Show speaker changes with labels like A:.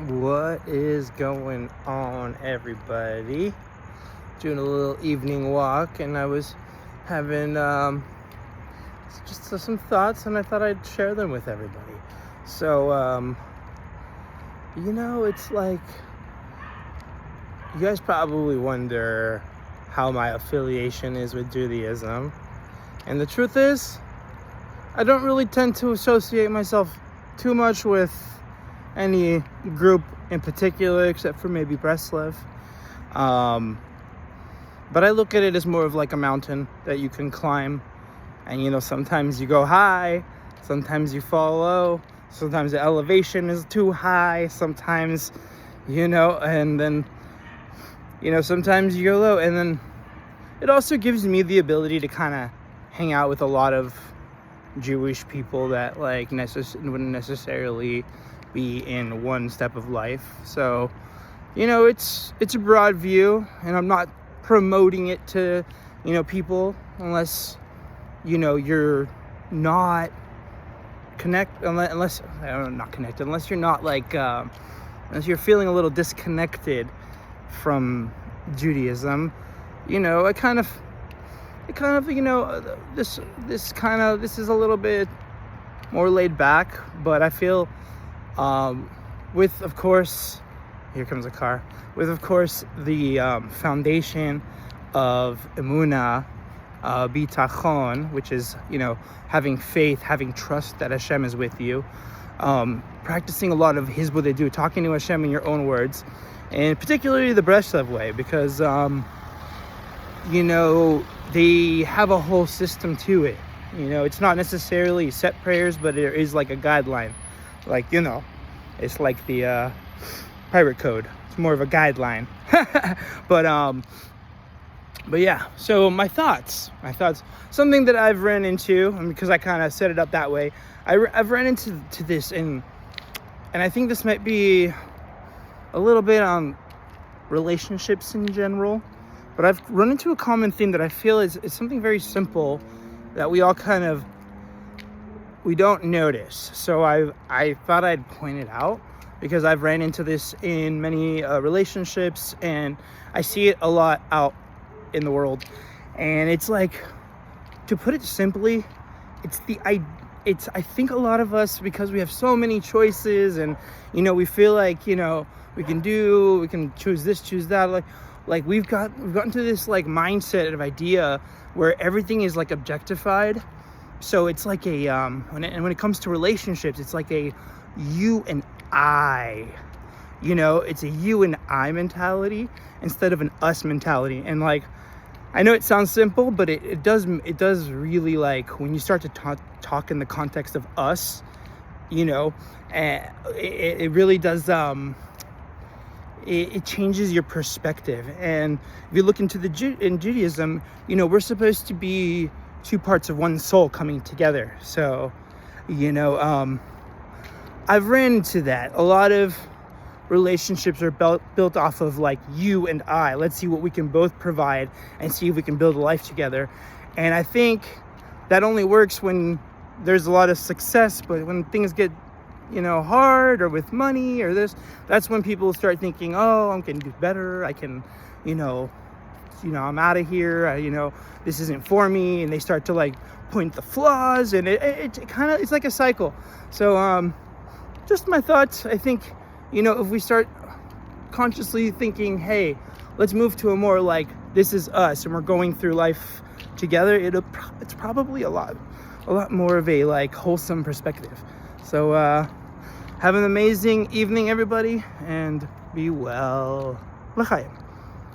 A: What is going on, everybody? Doing a little evening walk, and I was having just some thoughts, and I thought I'd share them with everybody. So, it's like you guys probably wonder how my affiliation is with Judaism, and the truth is, I don't really tend to associate myself too much with any group in particular, except for maybe Breslev. But I look at it as more of like a mountain that you can climb. And, sometimes you go high, sometimes you fall low, sometimes the elevation is too high, sometimes, and then, sometimes you go low. And then it also gives me the ability to kind of hang out with a lot of Jewish people that wouldn't necessarily be in one step of life. So, it's a broad view, and I'm not promoting it to, people unless, you're not unless you're not unless you're feeling a little disconnected from Judaism. This is a little bit more laid back, but I feel with, of course, here comes a car, with, of course, the foundation of Emunah, Bitachon, which is, having faith, having trust that Hashem is with you, practicing a lot of Hizbut, talking to Hashem in your own words, and particularly the Breslev way, because, they have a whole system to it. It's not necessarily set prayers, but there is like a guideline. It's like the pirate code. It's more of a guideline. But yeah, so my thoughts, something that I've ran into, and because I kind of set it up that way, I've ran into this, and I think this might be a little bit on relationships in general, but I've run into a common theme that I feel is something very simple that we all we don't notice. So I thought I'd point it out, because I've ran into this in many relationships, and I see it a lot out in the world. And it's like, to put it simply, I think a lot of us, because we have so many choices, and we feel like we can choose this, choose that, like we've gotten to this like mindset of idea where everything is like objectified. So it's like a when it comes to relationships, it's like a you and I, it's a you and I mentality instead of an us mentality. And I know it sounds simple, but it does really, when you start to talk in the context of us, and it really does, it changes your perspective. And if you look into in Judaism, we're supposed to be two parts of one soul coming together. So, I've ran into that. A lot of relationships are built off of you and I. Let's see what we can both provide and see if we can build a life together. And I think that only works when there's a lot of success, but when things get hard, or with money or this, that's when people start thinking, oh, I can do better, I can, I'm out of here, this isn't for me, and they start to point the flaws, and it kind of, it's like a cycle. So just my thoughts. I think if we start consciously thinking, hey, let's move to a more this is us, and we're going through life together, it's probably a lot more of a wholesome perspective. So have an amazing evening, everybody, and be well. L'chaim.